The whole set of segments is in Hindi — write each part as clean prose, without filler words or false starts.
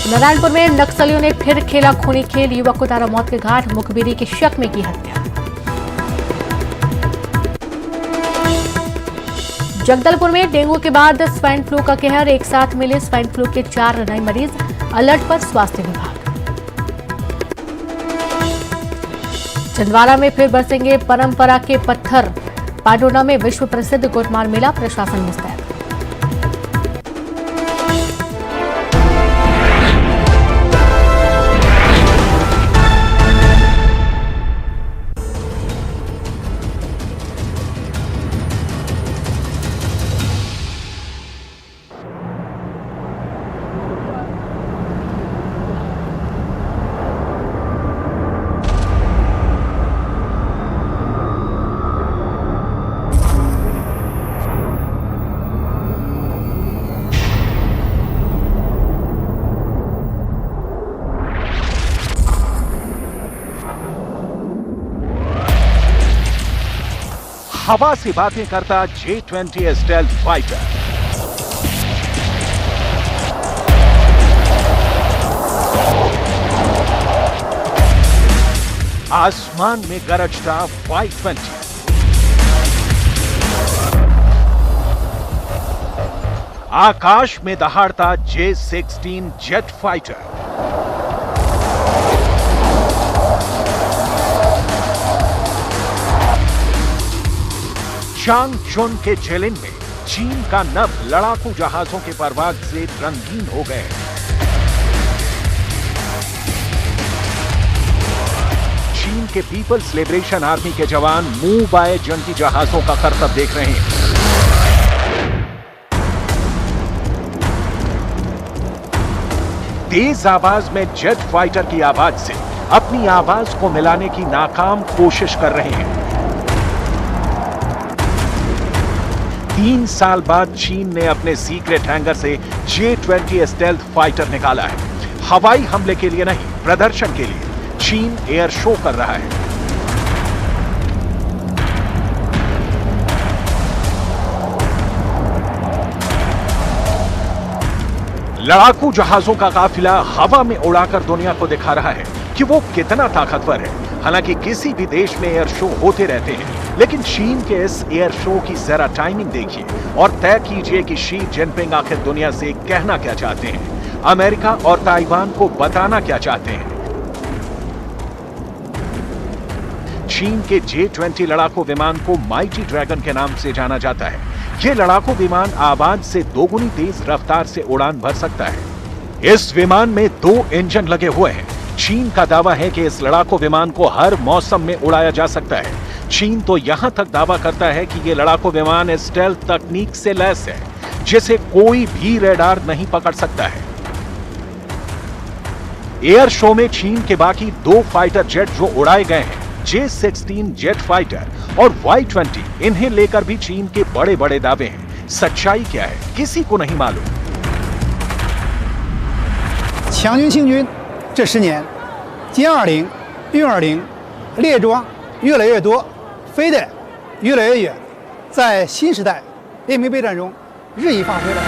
नारायणपुर में नक्सलियों ने फिर खेला खूनी खेल, युवक को उतारा मौत के घाट, मुखबिरी के शक में की हत्या। जगदलपुर में डेंगू के बाद स्वाइन फ्लू का कहर, एक साथ मिले स्वाइन फ्लू के 4 नए मरीज, अलर्ट पर स्वास्थ्य विभाग। छिंदवाड़ा में फिर बरसेंगे परंपरा के पत्थर, पाडोना में विश्व प्रसिद्ध गोटमार मेला, प्रशासन मुस्तैद। हवा से बातें करता J-20 स्टेल्थ फाइटर। आसमान में गरजता Y-20। आकाश में दहाड़ता J-16 जेट फाइटर। चांगचुन के जेलिन में चीन का नभ लड़ाकू जहाजों के परवाज से रंगीन हो गए। चीन के पीपल्स लिबरेशन आर्मी के जवान मुंह बाए जंगी जहाजों का करतब देख रहे हैं। तेज आवाज में जेट फाइटर की आवाज से अपनी आवाज को मिलाने की नाकाम कोशिश कर रहे हैं। 3 साल बाद चीन ने अपने सीक्रेट हैंगर से J-20 स्टेल्थ फाइटर निकाला है। हवाई हमले के लिए नहीं, प्रदर्शन के लिए चीन एयर शो कर रहा है। लड़ाकू जहाजों का काफिला हवा में उड़ाकर दुनिया को दिखा रहा है कि वो कितना ताकतवर है। हालांकि किसी भी देश में एयर शो होते रहते हैं, लेकिन चीन के इस एयर शो की जरा टाइमिंग देखिए और तय कीजिए कि शी जिनपिंग आखिर दुनिया से कहना क्या चाहते हैं, अमेरिका और ताइवान को बताना क्या चाहते हैं। चीन के J-20 लड़ाकू विमान को माइटी ड्रैगन के नाम से जाना जाता है। यह लड़ाकू विमान आवाज से दोगुनी तेज रफ्तार से उड़ान भर सकता है। इस विमान में 2 इंजन लगे हुए हैं। चीन का दावा है कि इस लड़ाकू विमान को हर मौसम में उड़ाया जा सकता है। चीन तो यहां तक दावा करता है कि यह लड़ाकू विमान स्टेल्थ तकनीक से लैस है, जिसे कोई भी रेडार नहीं पकड़ सकता है। एयर शो में चीन के बाकी 2 फाइटर जेट जो उड़ाए गए हैं, J-16 जेट फाइटर और Y-20, इन्हें लेकर भी चीन के बड़े बड़े दावे हैं। सच्चाई क्या है, किसी को नहीं मालूम। 强军兴军这10年，歼20、运20列装越来越多，飞弹越来越远，在新时代联盟备战中日益发挥了。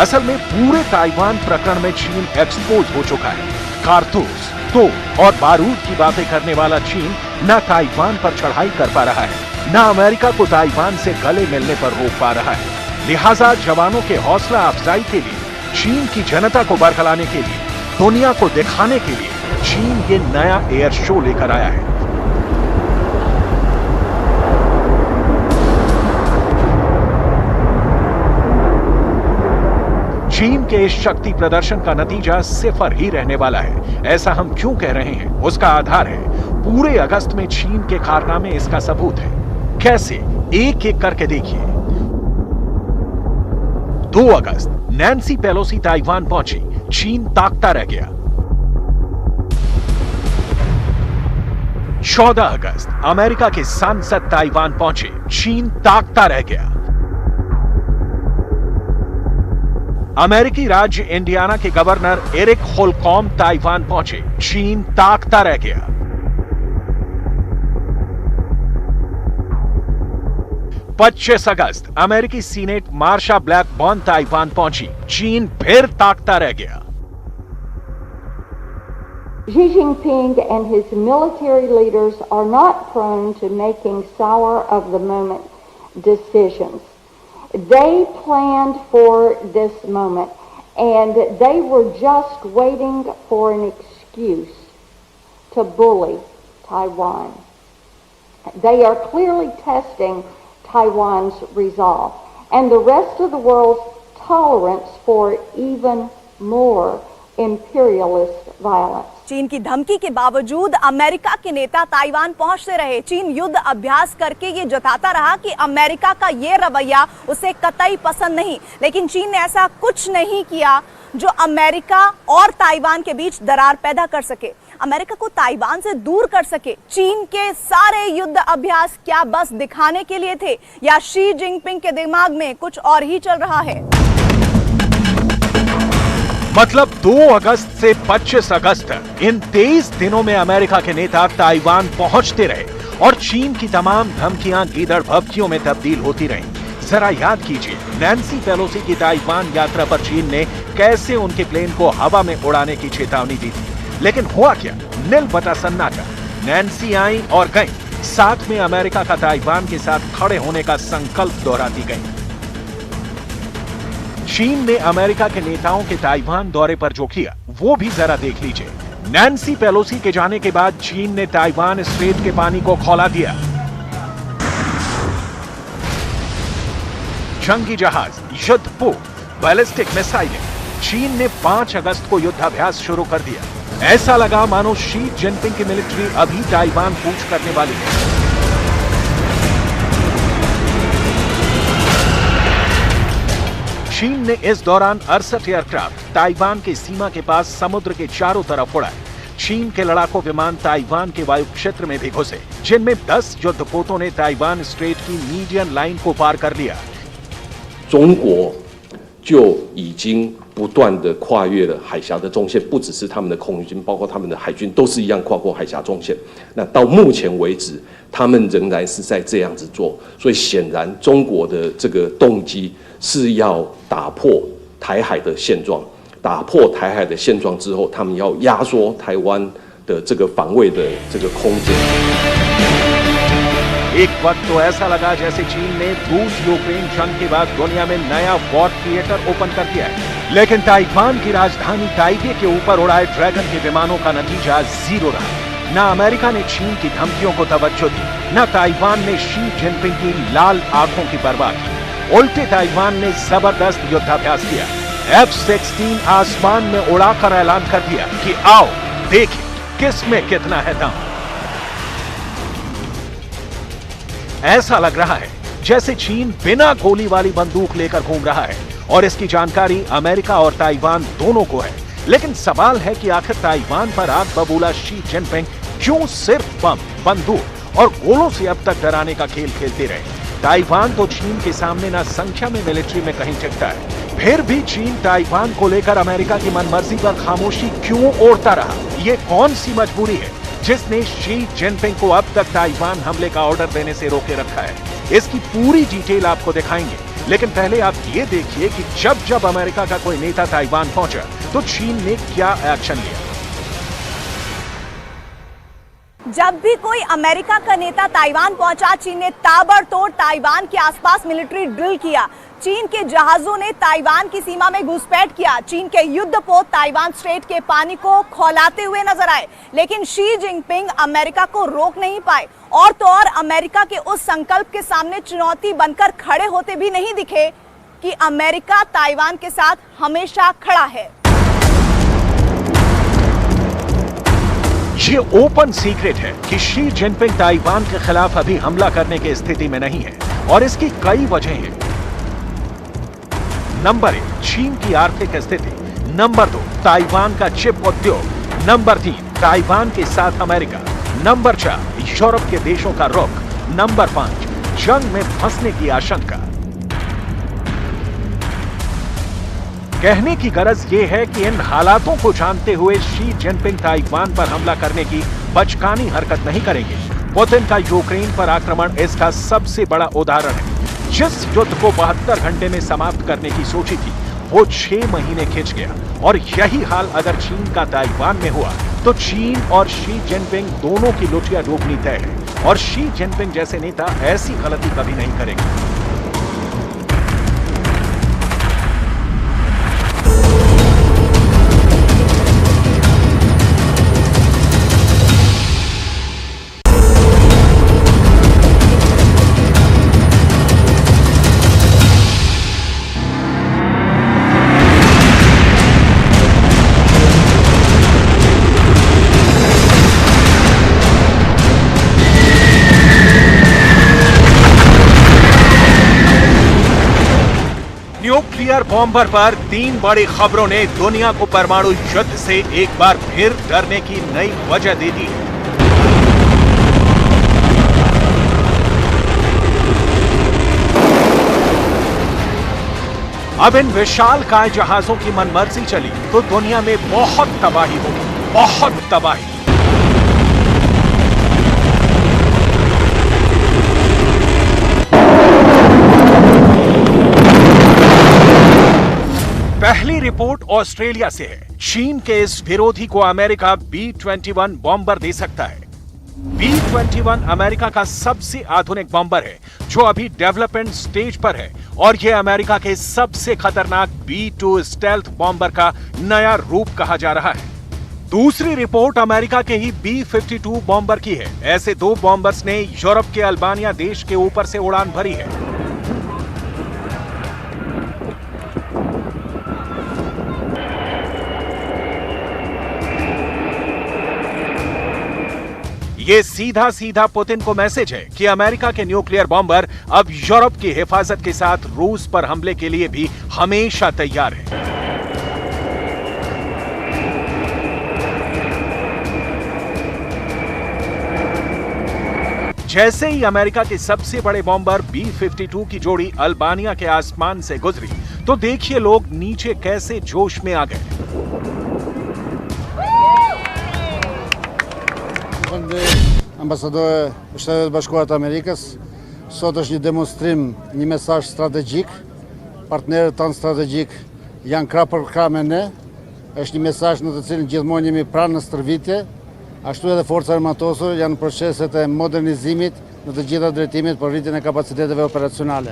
असल में पूरे ताइवान प्रकरण में चीन एक्सपोज हो चुका है। कारतूस, तोप और बारूद की बातें करने वाला चीन न ताइवान पर चढ़ाई कर पा रहा है, न अमेरिका को ताइवान से गले मिलने पर रोक पा रहा है। लिहाजा जवानों के हौसला अफजाई के लिए, चीन की जनता को बरगलाने के लिए, दुनिया को दिखाने के लिए चीन ये नया एयर शो लेकर आया है। चीन के इस शक्ति प्रदर्शन का नतीजा सिफर ही रहने वाला है। ऐसा हम क्यों कह रहे हैं, उसका आधार है पूरे अगस्त में चीन के कारनामे। इसका सबूत है। कैसे, एक एक करके देखिए। 2 अगस्त नैन्सी पेलोसी ताइवान पहुंची, चीन ताकता रह गया। 14 अगस्त अमेरिका के सांसद ताइवान पहुंचे, चीन ताकता रह गया। अमेरिकी राज्य इंडियाना के गवर्नर एरिक होलकॉम ताइवान पहुंचे, चीन ताकता रह गया। 25 अगस्त अमेरिकी सीनेट मार्शा ब्लैकबॉर्न ताइवान पहुंची। चीन फिर ताकता रह गया। Xi Jinping and his military leaders are not prone to making sour of the moment decisions. They planned for this moment, and they were just waiting for an excuse to bully Taiwan. They are clearly testing Taiwan's resolve and the rest of the world's tolerance for even more imperialist violence. चीन की धमकी के बावजूद अमेरिका के नेता ताइवान पहुंचते रहे। चीन युद्ध अभ्यास करके ये जताता रहा कि अमेरिका का ये रवैया उसे कतई पसंद नहीं, लेकिन चीन ने ऐसा कुछ नहीं किया जो अमेरिका और ताइवान के बीच दरार पैदा कर सके, अमेरिका को ताइवान से दूर कर सके। चीन के सारे युद्ध अभ्यास क्या बस दिखाने के लिए थे, या शी जिनपिंग के दिमाग में कुछ और ही चल रहा है? मतलब 2 अगस्त से 25 अगस्त तक इन 23 दिनों में अमेरिका के नेता ताइवान पहुंचते रहे और चीन की तमाम धमकियां गीदड़ भभकियों में तब्दील होती रहीं। जरा याद कीजिए, नैन्सी पेलोसी की ताइवान यात्रा पर चीन ने कैसे उनके प्लेन को हवा में उड़ाने की चेतावनी दी थी, लेकिन हुआ क्या? नील बटा सन्नाटा। नैन्सी आई और गई, साथ में अमेरिका का ताइवान के साथ खड़े होने का संकल्प दोहराती गई। चीन ने अमेरिका के नेताओं के ताइवान दौरे पर जो किया वो भी जरा देख लीजिए। नैन्सी पेलोसी के जाने के बाद चीन ने ताइवान स्ट्रेट के पानी को खौला दिया। जंगी जहाज, युद्धपोत, बैलिस्टिक मिसाइलें। चीन ने 5 अगस्त को युद्धाभ्यास शुरू कर दिया। ऐसा लगा मानो शी जिनपिंग की मिलिट्री अभी ताइवान कूच करने वाली है। चीन ने इस दौरान 68 एयरक्राफ्ट ताइवान की सीमा के पास समुद्र के चारों तरफ उड़ाए। चीन के लड़ाकू विमान ताइवान के वायु क्षेत्र में भी घुसे, जिनमें 10 युद्धपोतों ने ताइवान स्ट्रेट की मीडियन लाइन को पार कर लिया। 中国就已经不断的跨越了海峡的中线，不只是他们的空军，包括他们的海军都是一样跨过海峡中线。那到目前为止，他们仍然是在这样子做，所以显然中国的这个动机是要打破台海的现状。打破台海的现状之后，他们要压缩台湾的这个防卫的这个空间。 एक वक्त तो ऐसा लगा जैसे चीन ने रूस यूक्रेन जंग के बाद दुनिया में नया वॉर थिएटर ओपन कर दिया है, लेकिन ताइवान की राजधानी ताइपे के ऊपर उड़ाए ड्रैगन के विमानों का नतीजा 0 रहा। न अमेरिका ने चीन की धमकियों को तवज्जो दी, न ताइवान ने शी जिनपिंग की लाल आंखों की परवाह की। उल्टे ताइवान ने जबरदस्त युद्धाभ्यास किया। F-16 आसमान में उड़ाकर ऐलान कर दिया कि आओ देखिए किस में कितना है दम। ऐसा लग रहा है जैसे चीन बिना गोली वाली बंदूक लेकर घूम रहा है और इसकी जानकारी अमेरिका और ताइवान दोनों को है। लेकिन सवाल है कि आखिर ताइवान पर आग बबूला शी जिनपिंग क्यों सिर्फ बम, बंदूक और गोलों से अब तक डराने का खेल खेलते रहे? ताइवान तो चीन के सामने ना संख्या में मिलिट्री में कहीं टिकता है, फिर भी चीन ताइवान को लेकर अमेरिका की मनमर्जी पर खामोशी क्यों ओढ़ता रहा? ये कौन सी मजबूरी है जिसने शी जिनपिंग को अब तक ताइवान हमले का ऑर्डर देने से रोके रखा है? इसकी पूरी डिटेल आपको दिखाएंगे, लेकिन पहले आप ये देखिए कि जब जब अमेरिका का कोई नेता ताइवान पहुंचा तो चीन ने क्या एक्शन लिया। जब भी कोई अमेरिका का नेता ताइवान पहुंचा, चीन ने ताबड़तोड़ ताइवान के आसपास मिलिट्री ड्रिल किया। चीन के जहाजों ने ताइवान की सीमा में घुसपैठ किया। चीन के युद्धपोत ताइवान स्ट्रेट के पानी को खौलाते हुए नजर आए, लेकिन शी जिनपिंग अमेरिका को रोक नहीं पाए। और तो और अमेरिका के उस संकल्प के सामने चुनौती बनकर खड़े होते भी नहीं दिखे कि अमेरिका ताइवान के साथ हमेशा खड़ा है। ये ओपन सीक्रेट है कि शी जिनपिंग ताइवान के खिलाफ अभी हमला करने की स्थिति में नहीं है और इसकी कई वजहें हैं। नंबर 1, चीन की आर्थिक स्थिति। नंबर 2, ताइवान का चिप उद्योग। नंबर 3, ताइवान के साथ अमेरिका। नंबर 4, यूरोप के देशों का रुख। नंबर 5, जंग में फंसने की आशंका। कहने की गरज यह है कि इन हालातों को जानते हुए शी जिनपिंग ताइवान पर हमला करने की बचकानी हरकत नहीं करेंगे। पुतिन का यूक्रेन पर आक्रमण इसका सबसे बड़ा उदाहरण है। जिस युद्ध को 72 घंटे में समाप्त करने की सोची थी, वो 6 महीने खिंच गया। और यही हाल अगर चीन का ताइवान में हुआ तो चीन और शी जिनपिंग दोनों की लुटिया डूबनी तय है। और शी जिनपिंग जैसे नेता ऐसी गलती कभी नहीं करेंगे। न्यूक्लियर बॉम्बर पर 3 बड़ी खबरों ने दुनिया को परमाणु युद्ध से एक बार फिर डरने की नई वजह दे दी है। अब इन विशालकाय जहाजों की मनमर्जी चली तो दुनिया में बहुत तबाही होगी, बहुत तबाही। पहली रिपोर्ट ऑस्ट्रेलिया से है। चीन के इस विरोधी को अमेरिका B-21 बॉम्बर दे सकता है। B-21 अमेरिका का सबसे आधुनिक बॉम्बर है जो अभी डेवलपमेंट स्टेज पर है और यह अमेरिका के सबसे खतरनाक B-2 स्टेल्थ बॉम्बर का नया रूप कहा जा रहा है। दूसरी रिपोर्ट अमेरिका के ही B-52 बॉम्बर की है। ऐसे 2 बॉम्बर्स ने यूरोप के अल्बानिया देश के ऊपर से उड़ान भरी है। ये सीधा सीधा पुतिन को मैसेज है कि अमेरिका के न्यूक्लियर बॉम्बर अब यूरोप की हिफाजत के साथ रूस पर हमले के लिए भी हमेशा तैयार है। जैसे ही अमेरिका के सबसे बड़े बॉम्बर B-52 की जोड़ी अल्बानिया के आसमान से गुजरी तो देखिए लोग नीचे कैसे जोश में आ गए। Ambasadore Shtetet Bashkuara të Amerikës, sot është një demonstrim, një mesazh strategjik. Partnerët tanë strategjik janë krah për krah me ne. Është një mesazh në të cilin gjithmonë jemi pranë në stërvitje. Ashtu edhe forcat armatosur janë në proceset e modernizimit në të gjitha drejtimet për rritjen e kapaciteteve operacionale.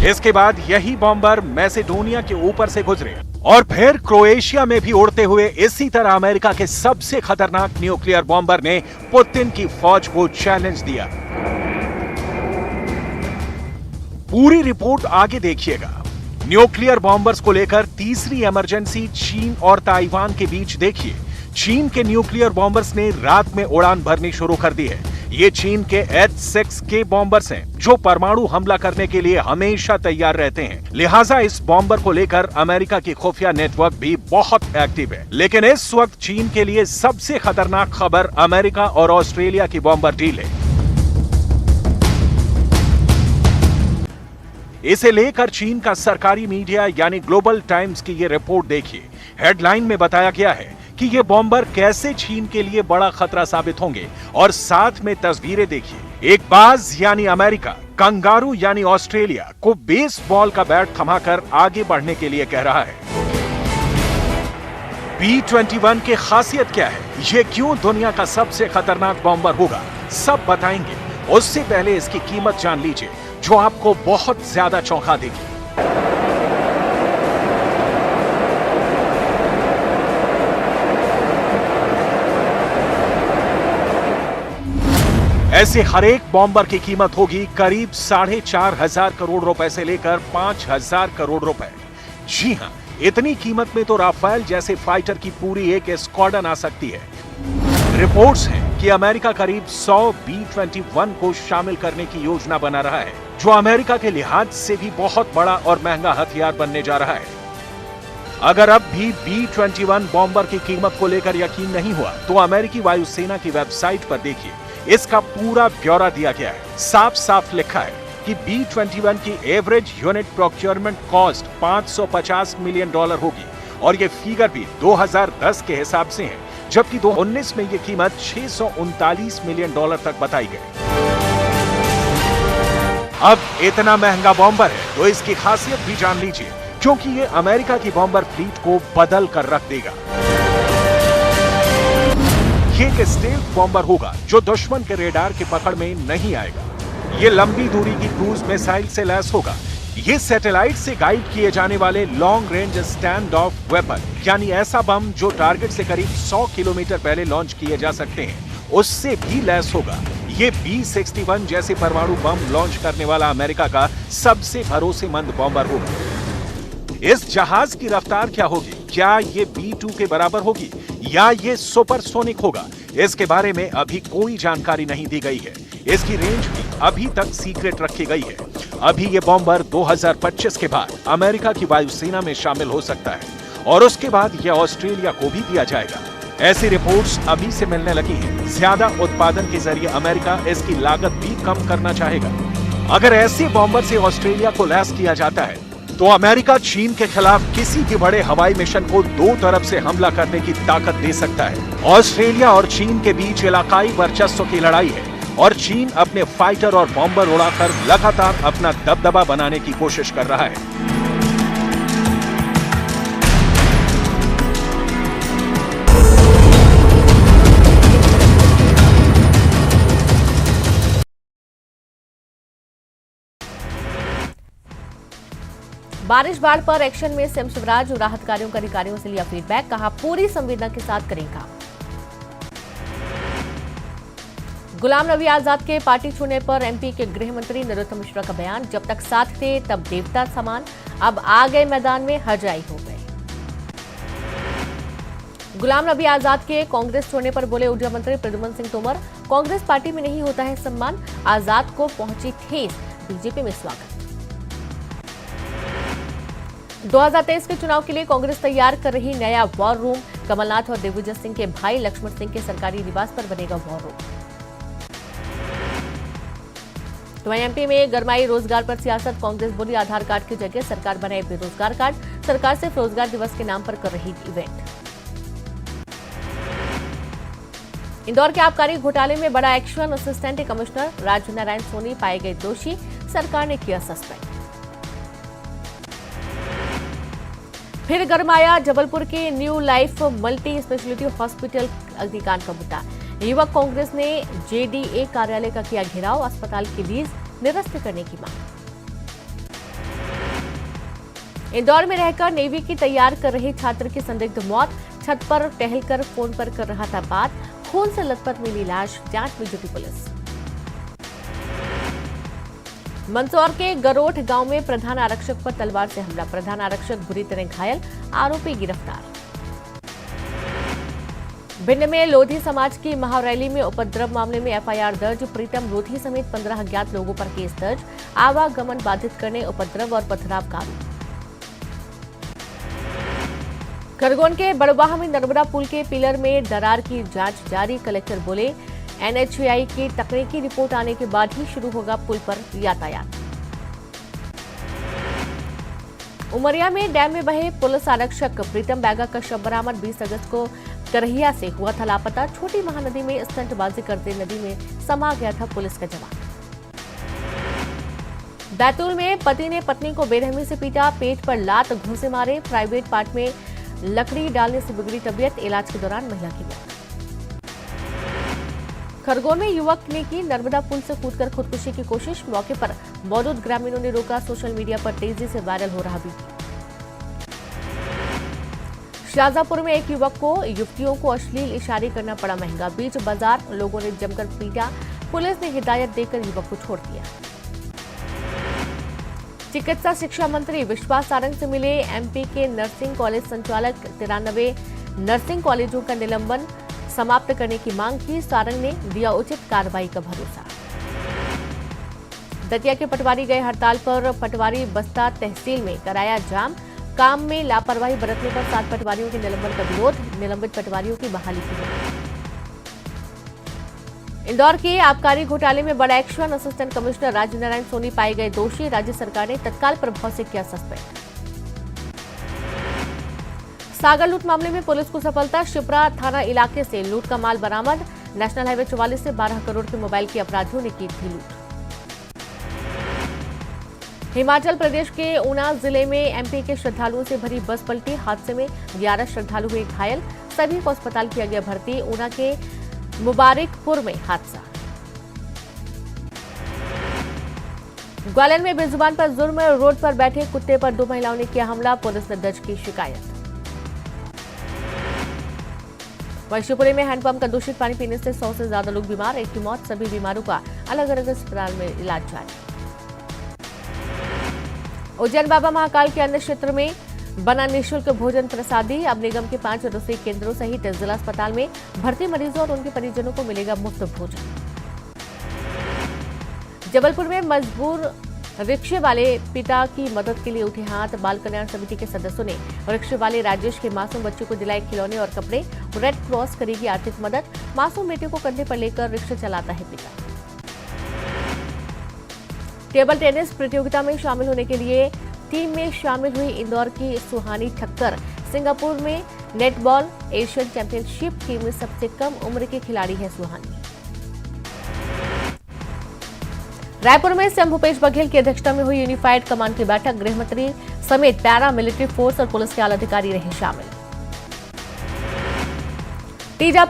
इसके बाद यही बॉम्बर मैसेडोनिया के ऊपर से गुजरे और फिर क्रोएशिया में भी उड़ते हुए इसी तरह अमेरिका के सबसे खतरनाक न्यूक्लियर बॉम्बर ने पुतिन की फौज को चैलेंज दिया। पूरी रिपोर्ट आगे देखिएगा। न्यूक्लियर बॉम्बर्स को लेकर तीसरी इमरजेंसी चीन और ताइवान के बीच देखिए। चीन के न्यूक्लियर बॉम्बर्स ने रात में उड़ान भरनी शुरू कर दी है। ये चीन के H-6K बॉम्बर्स हैं जो परमाणु हमला करने के लिए हमेशा तैयार रहते हैं। लिहाजा इस बॉम्बर को लेकर अमेरिका की खुफिया नेटवर्क भी बहुत एक्टिव है। लेकिन इस वक्त चीन के लिए सबसे खतरनाक खबर अमेरिका और ऑस्ट्रेलिया की बॉम्बर डील है। इसे लेकर चीन का सरकारी मीडिया यानी ग्लोबल टाइम्स की ये रिपोर्ट देखिए। हेडलाइन में बताया गया है कि ये बॉम्बर कैसे चीन के लिए बड़ा खतरा साबित होंगे और साथ में तस्वीरें देखिए। एक बाज यानी अमेरिका, कंगारू यानी ऑस्ट्रेलिया को बेसबॉल का बैट थमाकर आगे बढ़ने के लिए कह रहा है। B-21 की खासियत क्या है, ये क्यों दुनिया का सबसे खतरनाक बॉम्बर होगा, सब बताएंगे। उससे पहले इसकी कीमत जान लीजिए जो आपको बहुत ज्यादा चौंका देगी। ऐसे हर एक बॉम्बर की कीमत होगी करीब 4,500 करोड़ रुपए से लेकर 5,000 करोड़ रुपए। जी हां, इतनी कीमत में तो राफेल जैसे फाइटर की पूरी एक स्क्वाड्रन आ सकती है। रिपोर्ट्स हैं कि अमेरिका करीब 100 B-21 को शामिल करने की योजना बना रहा है, जो अमेरिका के लिहाज से भी बहुत बड़ा और महंगा हथियार बनने जा रहा है। अगर अब भी B-21 बॉम्बर की कीमत को लेकर यकीन नहीं हुआ तो अमेरिकी वायुसेना की वेबसाइट पर देखिए, इसका पूरा ब्यौरा दिया गया है। साफ साफ लिखा है कि B-21 की average unit procurement cost $550 million होगी और ये फिगर भी 2010 के हिसाब से है, जबकि 2019 में ये कीमत $639 मिलियन तक बताई गई। अब इतना महंगा बॉम्बर है तो इसकी खासियत भी जान लीजिए, क्योंकि ये अमेरिका की बॉम्बर फ्लीट को बदल कर रख देगा। ये एक स्टेल्थ बॉम्बर होगा जो दुश्मन के रेडार की पकड़ में नहीं आएगा। ये लंबी दूरी की क्रूज मिसाइल से लैस होगा। ये सैटेलाइट से गाइड किए जाने वाले long range stand of weapon, यानी ऐसा बम जो टारगेट से करीब 100 किलोमीटर पहले लॉन्च किए जा सकते हैं, उससे भी लैस होगा। ये B-61 जैसे परमाणु बम लॉन्च करने वाला अमेरिका का सबसे भरोसेमंद बॉम्बर होगा। इस जहाज की रफ्तार क्या होगी? क्या ये B-2 के बराबर होगी या ये सुपरसोनिक होगा? इसके बारे में अभी कोई जानकारी नहीं दी गई है। इसकी रेंज भी अभी तक सीक्रेट रखी गई है। अभी ये बॉम्बर 2025 के बाद अमेरिका की वायुसेना में शामिल हो सकता है और उसके बाद यह ऑस्ट्रेलिया को भी दिया जाएगा। ऐसी रिपोर्ट्स अभी से मिलने लगी हैं। ज्यादा उत्पादन के जरिए अमेरिका इसकी लागत भी कम करना चाहेगा। अगर ऐसे बॉम्बर से ऑस्ट्रेलिया को लैस किया जाता है तो अमेरिका चीन के खिलाफ किसी भी बड़े हवाई मिशन को दो तरफ से हमला करने की ताकत दे सकता है। ऑस्ट्रेलिया और चीन के बीच इलाकाई वर्चस्व की लड़ाई है और चीन अपने फाइटर और बॉम्बर उड़ाकर लगातार अपना दबदबा बनाने की कोशिश कर रहा है। बारिश बाढ़ पर एक्शन में सीएम शिवराज और राहत कार्यों का अधिकारियों से लिया फीडबैक, कहा पूरी संवेदना के साथ करें काम। गुलाम नबी आजाद के पार्टी छोड़ने पर एमपी के गृह मंत्री नरोत्तम मिश्रा का बयान, जब तक साथ थे तब देवता समान, अब आ गए मैदान में हरजाई हो गए। गुलाम नबी आजाद के कांग्रेस छोड़ने पर बोले ऊर्जा मंत्री प्रद्युम्न सिंह तोमर, कांग्रेस पार्टी में नहीं होता है सम्मान, आजाद को पहुंची ठेस, बीजेपी में स्वागत। 2023 के चुनाव के लिए कांग्रेस तैयार कर रही नया वॉर रूम, कमलनाथ और दिग्विजय सिंह के भाई लक्ष्मण सिंह के सरकारी निवास पर बनेगा वॉर रूम। तो एमपी में गरमाई रोजगार पर सियासत, कांग्रेस बोली आधार कार्ड की जगह सरकार बनाए बेरोजगार कार्ड, सरकार सिर्फ रोजगार दिवस के नाम पर कर रही इवेंट। इंदौर के आबकारी घोटाले में बड़ा action, assistant commissioner Raj Narayan Soni पाए गए दोषी, सरकार ने किया सस्पेंड। फिर गरमाया जबलपुर के new life multi speciality hospital अग्निकांड का मुद्दा, युवक कांग्रेस ने जेडीए कार्यालय का किया घेराव, अस्पताल की लीज निरस्त करने की मांग। इंदौर में रहकर नेवी की तैयार कर रहे छात्र की संदिग्ध मौत, छत पर टहलकर फोन पर कर रहा था बात, खून से लथपथ मिली लाश, जांच में जुटी पुलिस। मंदसौर के गरोठ गांव में प्रधान आरक्षक पर तलवार से हमला, प्रधान आरक्षक बुरी तरह घायल, आरोपी गिरफ्तार। भिंड में लोधी समाज की महारैली में उपद्रव मामले में एफआईआर दर्ज, प्रीतम लोधी समेत 15 अज्ञात लोगों पर केस दर्ज, आवागमन बाधित करने, उपद्रव और पथराव का आरोप। खरगोन के बड़वाह में नर्मदा पुल के पिलर में दरार की जांच जारी, कलेक्टर बोले एनएचएआई की तकनीकी रिपोर्ट आने के बाद ही शुरू होगा पुल पर यातायात। उमरिया में डैम में बहे पुलिस आरक्षक प्रीतम बैगा का शव बरामद, 20 अगस्त को करहिया से हुआ था लापता, छोटी महानदी में स्टंटबाजी करते नदी में समा गया था पुलिस का जवान। बैतूल में पति ने पत्नी को बेरहमी से पीटा, पेट पर लात घूंसे मारे, प्राइवेट पार्ट में लकड़ी डालने से बिगड़ी तबीयत, इलाज के दौरान महिला की मौत। खरगोन में युवक ने की नर्मदा पुल से कूदकर खुदकुशी की कोशिश, मौके पर मौजूद ग्रामीणों ने रोका, सोशल मीडिया पर तेजी से वायरल हो रहा वीडियो। शाहजहांपुर में एक युवक को युवतियों को अश्लील इशारे करना पड़ा महंगा, बीच बाजार लोगों ने जमकर पीटा, पुलिस ने हिदायत देकर युवक को छोड़ दिया। चिकित्सा शिक्षा मंत्री विश्वास सारंग से मिले एमपी के नर्सिंग कॉलेज संचालक, 93 नर्सिंग कॉलेजों का निलंबन समाप्त करने की मांग की, सारंग ने दिया उचित कार्रवाई का भरोसा। दतिया के पटवारी गए हड़ताल पर, पटवारी बस्ता तहसील में कराया जाम, काम में लापरवाही बरतने पर 7 पटवारियों के निलंबन का विरोध, निलंबित पटवारियों की बहाली की मांग। इंदौर के आबकारी घोटाले में बड़ा action, assistant commissioner Raj Narayan Soni पाए गए दोषी, राज्य सरकार ने तत्काल प्रभाव से किया सस्पेंड। सागर लूट मामले में पुलिस को सफलता, शिप्रा थाना इलाके से लूट का माल बरामद, नेशनल हाईवे 44 से 12 करोड़ के मोबाइल की अपराधियों ने की थी लूट। हिमाचल प्रदेश के ऊना जिले में एमपी के श्रद्धालुओं से भरी बस पलटी। हादसे में 11 श्रद्धालु हुए घायल, सभी को अस्पताल किया गया भर्ती। ऊना के मुबारकपुर में हादसा। ग्वालियर में बेजुबान पर जुर्म, रोड पर बैठे कुत्ते पर 2 महिलाओं ने किया हमला, पुलिस ने दर्ज की शिकायत। वहीं शिवपुरी में हैंडपंप का दूषित पानी पीने से 100 से ज्यादा लोग बीमार, एक की मौत, सभी बीमारों का अलग अलग अस्पताल में इलाज जारी। उज्जैन बाबा महाकाल के अन्य क्षेत्र में बना निःशुल्क भोजन प्रसादी। अब निगम के 5 रसोई केंद्रों सहित जिला अस्पताल में भर्ती मरीजों और उनके परिजनों को मिलेगा मुफ्त भोजन। जबलपुर में मजबूर रिक्शे वाले पिता की मदद के लिए उठे हाथ। बाल कल्याण समिति के सदस्यों ने रिक्शे वाले राजेश के मासूम बच्चे को दिलाए खिलौने और कपड़े। रेड क्रॉस करेगी आर्थिक मदद। मासूम बेटे को कंधे पर लेकर रिक्शा चलाता है पिता। टेबल टेनिस प्रतियोगिता में शामिल होने के लिए टीम में शामिल हुई इंदौर की सुहानी ठक्कर। सिंगापुर में नेटबॉल एशियन चैंपियनशिप की में सबसे कम उम्र के खिलाड़ी है सुहानी। रायपुर में सीएम भूपेश बघेल की अध्यक्षता में हुई यूनिफाइड कमांड की बैठक। गृह मंत्री समेत पैरा मिलिट्री फोर्स और पुलिस के आला अधिकारी रहे शामिल। तीजा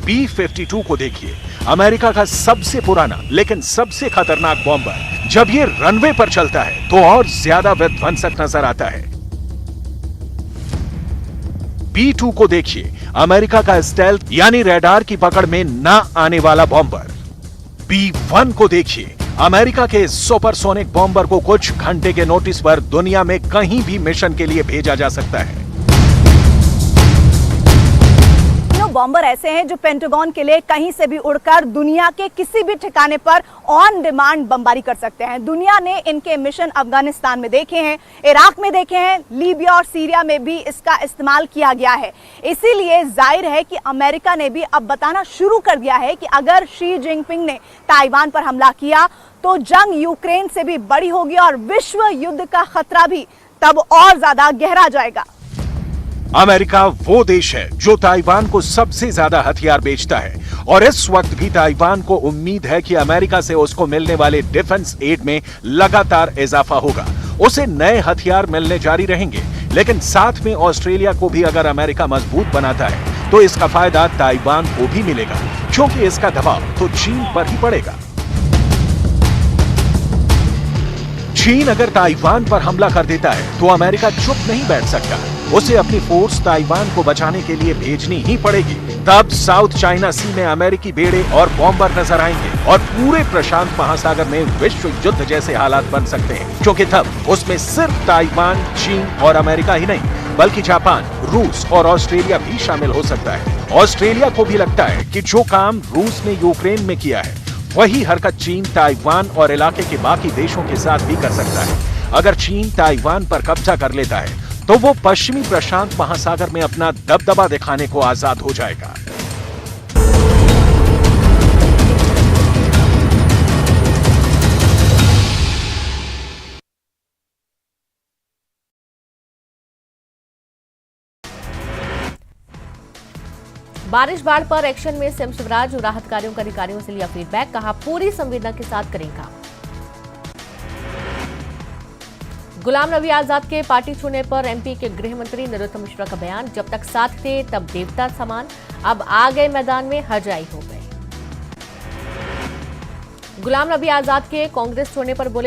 B-52 को देखिए, अमेरिका का सबसे पुराना लेकिन सबसे खतरनाक बॉम्बर। जब ये रनवे पर चलता है तो और ज्यादा विध्वंसक नजर आता है। B-2 को देखिए, अमेरिका का स्टेल्थ यानी रडार की पकड़ में ना आने वाला बॉम्बर। B-1 को देखिए, अमेरिका के सुपरसोनिक बॉम्बर को कुछ घंटे के नोटिस पर दुनिया में कहीं भी मिशन के लिए भेजा जा सकता है। बॉम्बर ऐसे हैं जो पेंटागन के लिए कहीं से भी उड़कर दुनिया के किसी भी ठिकाने पर ऑन डिमांड बमबारी कर सकते हैं। दुनिया ने इनके मिशन अफगानिस्तान में देखे हैं, इराक में देखे हैं, लीबिया और सीरिया में भी इसका इस्तेमाल किया गया है। इसीलिए जाहिर है कि अमेरिका ने भी अब बताना शुरू कर दिया है कि अगर शी जिनपिंग ने ताइवान पर हमला किया तो जंग यूक्रेन से भी बड़ी होगी और विश्व युद्ध का खतरा भी तब और ज्यादा गहरा जाएगा। अमेरिका वो देश है जो ताइवान को सबसे ज्यादा हथियार बेचता है और इस वक्त भी ताइवान को उम्मीद है कि अमेरिका से उसको मिलने वाले डिफेंस एड में लगातार इजाफा होगा। उसे नए हथियार मिलने जारी रहेंगे, लेकिन साथ में ऑस्ट्रेलिया को भी अगर अमेरिका मजबूत बनाता है तो इसका फायदा ताइवान को भी मिलेगा, क्योंकि इसका दबाव तो चीन पर ही पड़ेगा। चीन अगर ताइवान पर हमला कर देता है तो अमेरिका चुप नहीं बैठ सकता। उसे अपनी फोर्स ताइवान को बचाने के लिए भेजनी ही पड़ेगी। तब साउथ चाइना सी में अमेरिकी बेड़े और बॉम्बर नजर आएंगे और पूरे प्रशांत महासागर में विश्व युद्ध जैसे हालात बन सकते हैं, क्योंकि तब उसमें सिर्फ ताइवान, चीन और अमेरिका ही नहीं बल्कि जापान, रूस और ऑस्ट्रेलिया भी शामिल हो सकता है। ऑस्ट्रेलिया को भी लगता है कि जो काम रूस ने यूक्रेन में किया है वही हरकत चीन ताइवान और इलाके के बाकी देशों के साथ भी कर सकता है। अगर चीन ताइवान पर कब्जा कर लेता है तो वो पश्चिमी प्रशांत महासागर में अपना दबदबा दिखाने को आजाद हो जाएगा। बारिश बाढ़ पर एक्शन में सीएम शिवराज और राहत कार्यों का अधिकारियों से लिया फीडबैक। कहा पूरी संवेदना के साथ करेंगे। गुलाम नबी आजाद के पार्टी छोड़ने पर एमपी के गृह मंत्री नरोत्तम मिश्रा का बयान। जब तक साथ थे तब देवता समान, अब आ गए मैदान में हरजाई हो गए। गुलाम नबी आजाद के कांग्रेस छोड़ने पर बोले